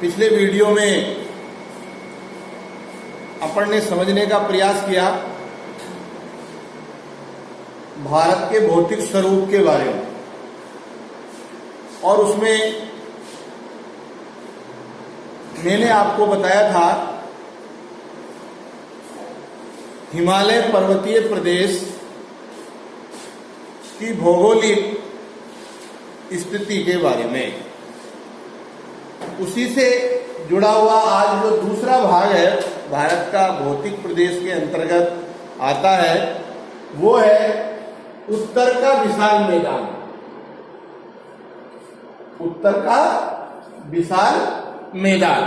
पिछले वीडियो में अपन ने समझने का प्रयास किया भारत के भौतिक स्वरूप के बारे में, और उसमें मैंने आपको बताया था हिमालय पर्वतीय प्रदेश की भौगोलिक स्थिति के बारे में। उसी से जुड़ा हुआ आज जो दूसरा भाग है भारत का भौतिक प्रदेश के अंतर्गत आता है, वो है उत्तर का विशाल मैदान। उत्तर का विशाल मैदान।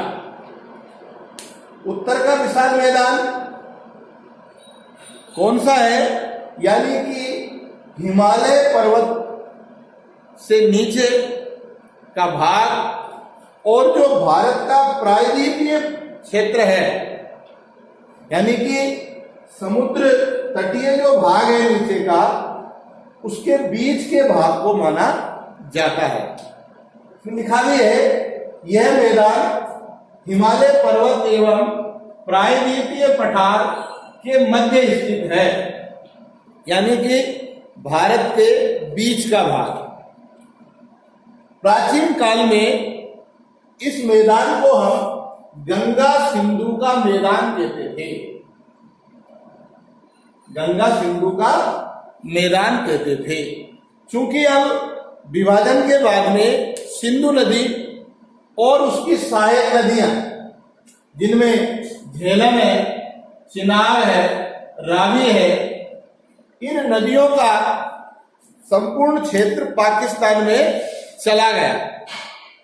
उत्तर का विशाल मैदान कौन सा है? यानी कि हिमालय पर्वत से नीचे का भाग और जो भारत का प्रायद्वीपीय क्षेत्र है, यानी कि समुद्र तटीय जो भाग है नीचे का, उसके बीच के भाग को माना जाता है। लिखा भी है यह मैदान हिमालय पर्वत एवं प्रायद्वीपीय पठार के मध्य स्थित है, यानी कि भारत के बीच का भाग। प्राचीन काल में इस मैदान को हम गंगा सिंधु का मैदान कहते थे। गंगा सिंधु का मैदान कहते थे। चूंकि अब विभाजन के बाद में सिंधु नदी और उसकी सहायक नदियां, जिनमें झेलम है, चिनाब है, रावी है, इन नदियों का संपूर्ण क्षेत्र पाकिस्तान में चला गया।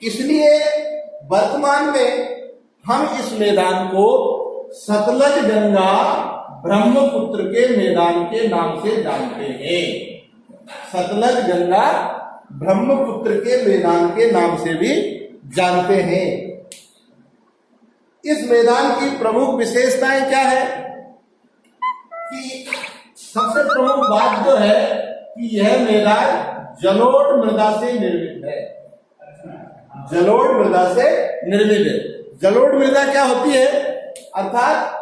इसलिए वर्तमान में हम इस मैदान को सतलज गंगा ब्रह्मपुत्र के मैदान के नाम से जानते हैं। सतलज गंगा ब्रह्मपुत्र के मैदान के नाम से भी जानते हैं। इस मैदान की प्रमुख विशेषताएं क्या है? कि सबसे प्रमुख बात जो है कि यह मैदान जलोढ़ मृदा से निर्मित है। जलोढ़ मृदा से निर्मित है। जलोढ़ मृदा क्या होती है? अर्थात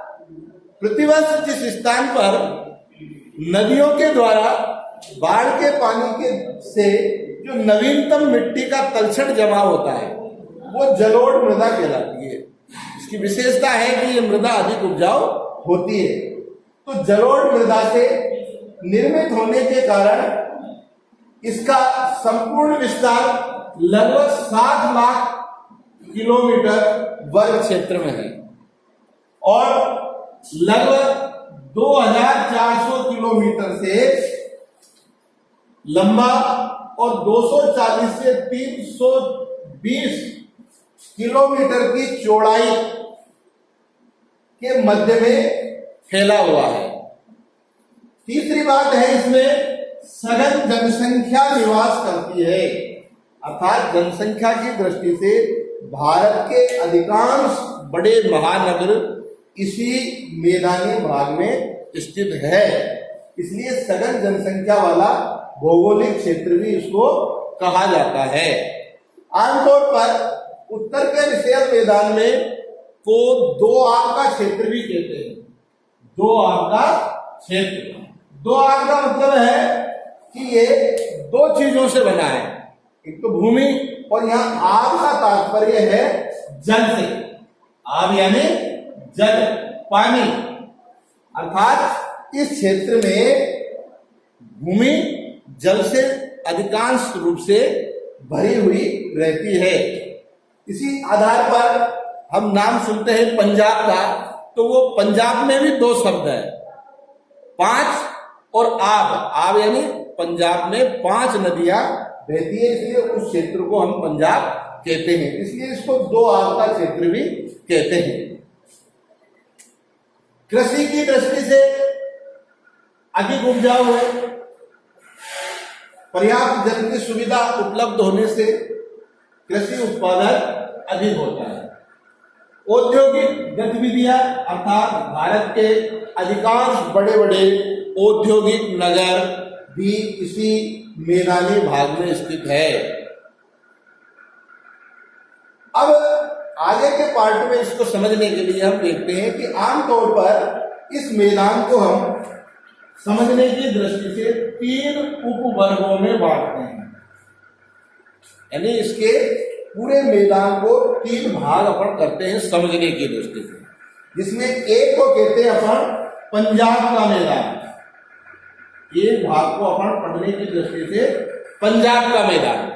प्रतिवर्ष जिस स्थान पर नदियों के द्वारा बाढ़ के पानी के से जो नवीनतम मिट्टी का तलछट जमा होता है, वो जलोढ़ मृदा कहलाती है। इसकी विशेषता है कि ये मृदा अधिक उपजाऊ होती है। तो जलोढ़ मृदा से निर्मित होने के कारण इसका संपूर्ण विस्तार लगभग 7 लाख किलोमीटर वर्ग क्षेत्र में है और लगभग 2400 किलोमीटर से लंबा और 240 से 320 किलोमीटर की चौड़ाई के मध्य में फैला हुआ है। तीसरी बात है, इसमें सघन जनसंख्या निवास करती है। अर्थात जनसंख्या की दृष्टि से भारत के अधिकांश बड़े महानगर इसी मैदानी भाग में स्थित है। इसलिए सघन जनसंख्या वाला भौगोलिक क्षेत्र भी इसको कहा जाता है। आमतौर पर उत्तर के विशाल मैदान में को 2 आग का क्षेत्र भी कहते हैं। 2 आग का क्षेत्र। 2 आग का मतलब है कि ये 2 चीजों से बना है, एक तो भूमि, और यहाँ आग का तात्पर्य है जल से। आग यानी जल, पानी। अर्थात इस क्षेत्र में भूमि जल से अधिकांश रूप से भरी हुई रहती है। इसी आधार पर हम नाम सुनते हैं पंजाब का, तो वो पंजाब में भी 2 शब्द है, 5 और आब। आब यानी पंजाब में 5 नदियां बहती है, इसलिए उस क्षेत्र को हम पंजाब कहते हैं। इसलिए इसको 2 आब का क्षेत्र भी कहते हैं। कृषि की दृष्टि से अधिक उपजाऊ है। पर्याप्त जल की सुविधा उपलब्ध होने से कृषि उत्पादन अधिक होता है। औद्योगिक गतिविधियां, अर्थात भारत के अधिकांश बड़े बड़े औद्योगिक नगर भी इसी मैदानी भाग में स्थित है। अब आगे के पार्ट में इसको समझने के लिए हम देखते हैं कि आमतौर पर इस मैदान को हम समझने की दृष्टि से 3 उपवर्गों में बांटते हैं। यानी इसके पूरे मैदान को 3 भाग अपन करते हैं समझने की दृष्टि से, जिसमें एक को कहते हैं अपन पंजाब का मैदान, एक भाग को अपन पढ़ने की दृष्टि से पंजाब का मैदान,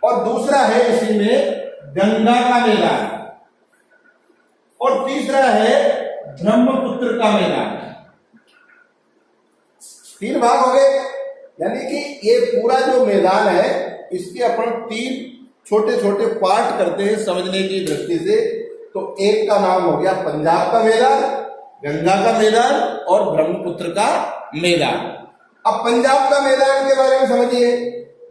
और दूसरा है इसी में गंगा का मैदान, और तीसरा है ब्रह्मपुत्र का मैदान। 3 भाग हो गए। यानी कि ये पूरा जो मैदान है इसके अपन 3 छोटे छोटे पार्ट करते हैं समझने की दृष्टि से। तो एक का नाम हो गया पंजाब का मैदान, गंगा का मैदान और ब्रह्मपुत्र का मैदान। अब पंजाब का मैदान के बारे में समझिए,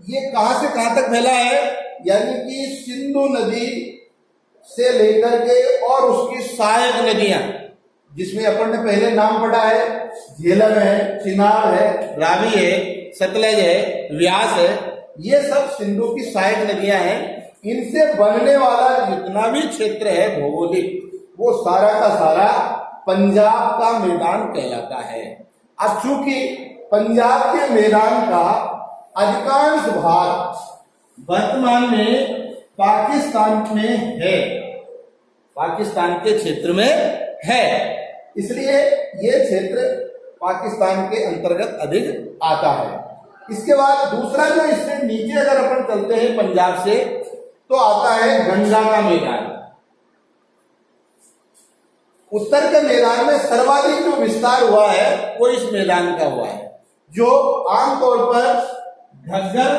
ये कहां से कहां तक फैला है, यानी कि सिंधु नदी से लेकर के और उसकी सहायक नदियां, जिसमें अपन ने पहले नाम पढ़ा है, झेलम है, चिनाब है, रावी है, सतलज है, व्यास है, ये सब सिंधु की सहायक नदियां हैं। इनसे बनने वाला जितना भी क्षेत्र है भौगोलिक, वो सारा का सारा पंजाब का मैदान कहलाता है। अब चूंकि पंजाब के मैदान का अधिकांश भाग वर्तमान में पाकिस्तान में है, पाकिस्तान के क्षेत्र में है, इसलिए ये क्षेत्र पाकिस्तान के अंतर्गत अधिक आता है। इसके बाद दूसरा जो इससे नीचे अगर अपन चलते हैं पंजाब से, तो आता है गंगा का मैदान। उत्तर के मैदान में सर्वाधिक जो विस्तार हुआ है वो इस मैदान का हुआ है, जो आमतौर पर घग्गर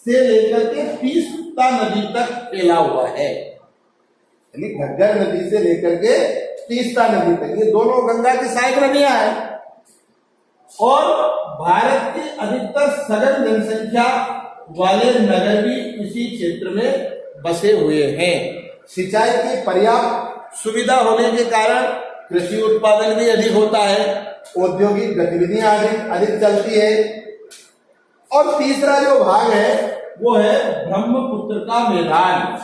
से लेकर के तीस्ता नदी तक फैला हुआ है। यानी घग्गर नदी से लेकर के तीस्ता नदी तक, ये दोनों गंगा की सहायक नदियां हैं। और भारत की अधिकतर सघन जनसंख्या वाले नगर भी इसी क्षेत्र में बसे हुए हैं। सिंचाई की पर्याप्त सुविधा होने के कारण कृषि उत्पादन भी अधिक होता है, औद्योगिक गतिविधियां अधिक चलती है। और तीसरा जो भाग है वो है ब्रह्मपुत्र का मैदान।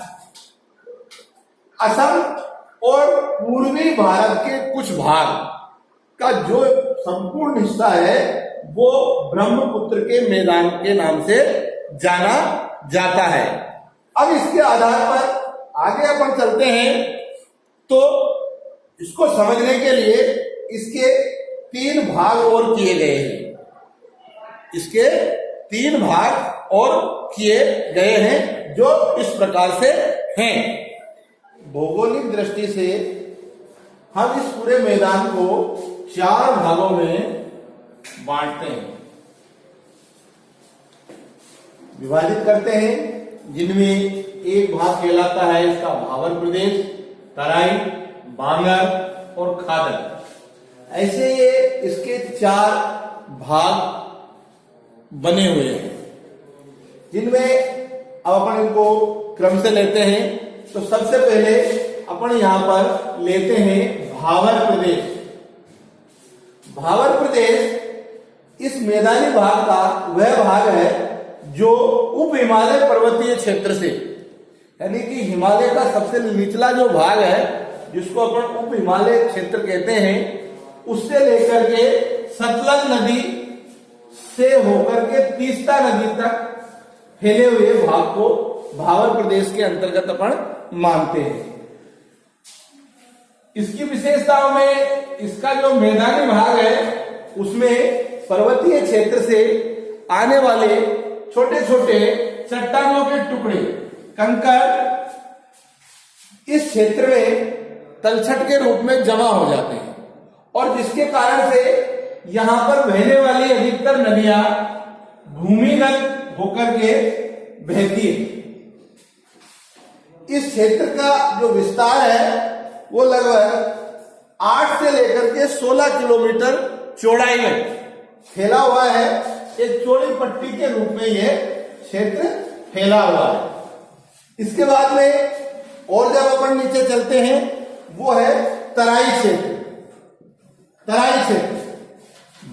असम और पूर्वी भारत के कुछ भाग का जो संपूर्ण हिस्सा है वो ब्रह्मपुत्र के मैदान के नाम से जाना जाता है। अब इसके आधार पर आगे अपन चलते हैं, तो इसको समझने के लिए इसके 3 भाग और किए गए हैं। इसके 3 भाग और किए गए हैं जो इस प्रकार से हैं। भौगोलिक दृष्टि से हम इस पूरे मैदान को 4 भागों में बांटते हैं, विभाजित करते हैं, जिनमें एक भाग कहलाता है इसका भावर प्रदेश, तराई, बांगर और खादर। ऐसे ये इसके 4 भाग बने हुए हैं, जिनमें अब अपन इनको क्रम से लेते हैं। तो सबसे पहले अपन यहां पर लेते हैं भावर प्रदेश। भावर प्रदेश इस मैदानी भाग का वह भाग है जो उप हिमालय पर्वतीय क्षेत्र से, यानी कि हिमालय का सबसे निचला जो भाग है, जिसको अपन उप हिमालय क्षेत्र कहते हैं, उससे लेकर के सतलज नदी से होकर के तीस्ता नदी तक फैले हुए भाग को भावर प्रदेश के अंतर्गत अपन मानते हैं। इसकी विशेषताओं में इसका जो मैदानी भाग है उसमें पर्वतीय क्षेत्र से आने वाले छोटे छोटे चट्टानों के टुकड़े, कंकड़ इस क्षेत्र में तलछट के रूप में जमा हो जाते हैं, और जिसके कारण से यहां पर बहने वाली अधिकतर नदियां भूमिगत होकर के बहती है। इस क्षेत्र का जो विस्तार है वो लगभग 8 से लेकर के 16 किलोमीटर चौड़ाई में फैला हुआ है। एक चौड़ी पट्टी के रूप में यह क्षेत्र फैला हुआ है। इसके बाद में और जब अपन नीचे चलते हैं वो है तराई क्षेत्र। तराई क्षेत्र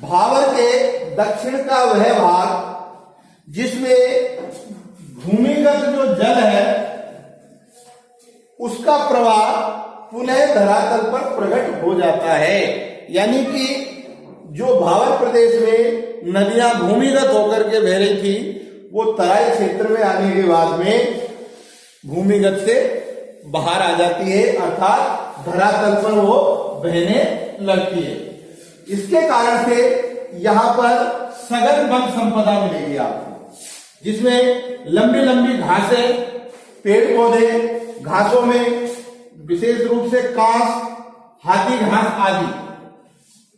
भावर के दक्षिण का वह भाग जिसमें भूमिगत जो जल है उसका प्रवाह पुनः धरातल पर प्रकट हो जाता है। यानी कि जो भावर प्रदेश में नदियां भूमिगत होकर के बह रही थी, वो तराई क्षेत्र में आने के बाद में भूमिगत से बाहर आ जाती है, अर्थात धरातल पर वो बहने लगती है। इसके कारण से यहां पर सघन वन संपदा मिलेगी आपको, जिसमें लंबी लंबी घासें, पेड़ पौधे, घासों में विशेष रूप से कांस, हाथी घास आदि,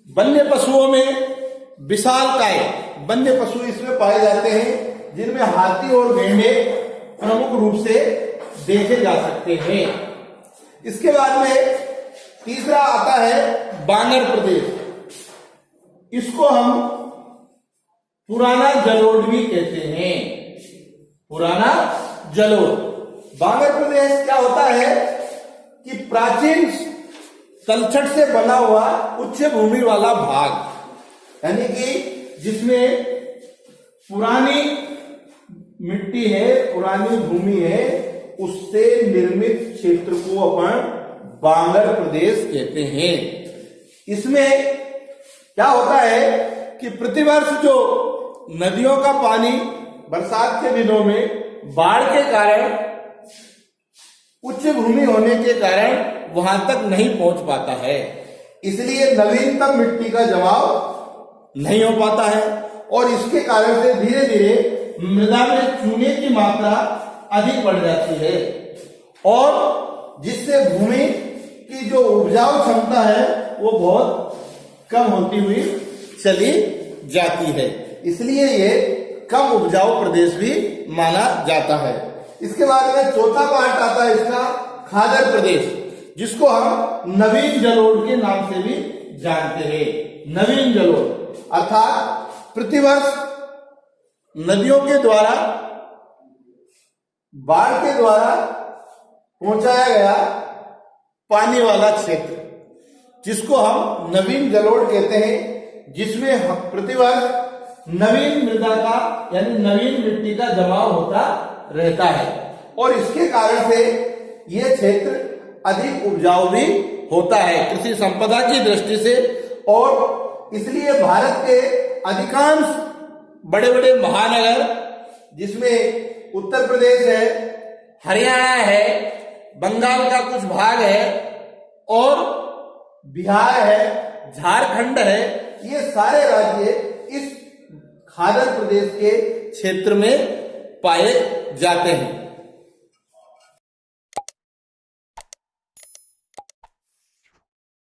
वन्य पशुओं में विशालकाय वन्य पशु इसमें पाए जाते हैं, जिनमें हाथी और गेंडे प्रमुख रूप से देखे जा सकते हैं। इसके बाद में तीसरा आता है बांगर प्रदेश। इसको हम पुराना जलोढ़ भी कहते हैं, पुराना जलोढ़। बांगर प्रदेश क्या होता है कि प्राचीन तलछट से बना हुआ उच्च भूमि वाला भाग, यानी कि जिसमें पुरानी मिट्टी है, पुरानी भूमि है, उससे निर्मित क्षेत्र को अपन बांगर प्रदेश कहते हैं। इसमें क्या होता है कि प्रतिवर्ष जो नदियों का पानी बरसात के दिनों में बाढ़ के कारण, उच्च भूमि होने के कारण वहां तक नहीं पहुंच पाता है, इसलिए नवीनतम मिट्टी का जमाव नहीं हो पाता है, और इसके कारण से धीरे धीरे मृदा में चूने की मात्रा अधिक बढ़ जाती है, और जिससे भूमि की जो उपजाऊ क्षमता है वो बहुत कम होती हुई चली जाती है। इसलिए ये कम उपजाऊ प्रदेश भी माना जाता है। इसके बाद में चौथा पार्ट आता है इसका खादर प्रदेश, जिसको हम नवीन जलोढ़ के नाम से भी जानते हैं। नवीन जलोढ़ अर्थात प्रतिवर्ष नदियों के द्वारा, बाढ़ के द्वारा पहुंचाया गया पानी वाला क्षेत्र, जिसको हम नवीन जलोढ़ कहते हैं, जिसमें प्रतिवर्ष नवीन मृदा का यानी नवीन मिट्टी का जमाव होता रहता है, और इसके कारण से यह क्षेत्र अधिक उपजाऊ भी होता है कृषि संपदा की दृष्टि से। और इसलिए भारत के अधिकांश बड़े बड़े महानगर, जिसमें उत्तर प्रदेश है, हरियाणा है, बंगाल का कुछ भाग है, और बिहार है, झारखंड है, ये सारे राज्य इस खादर प्रदेश के क्षेत्र में पाए जाते हैं।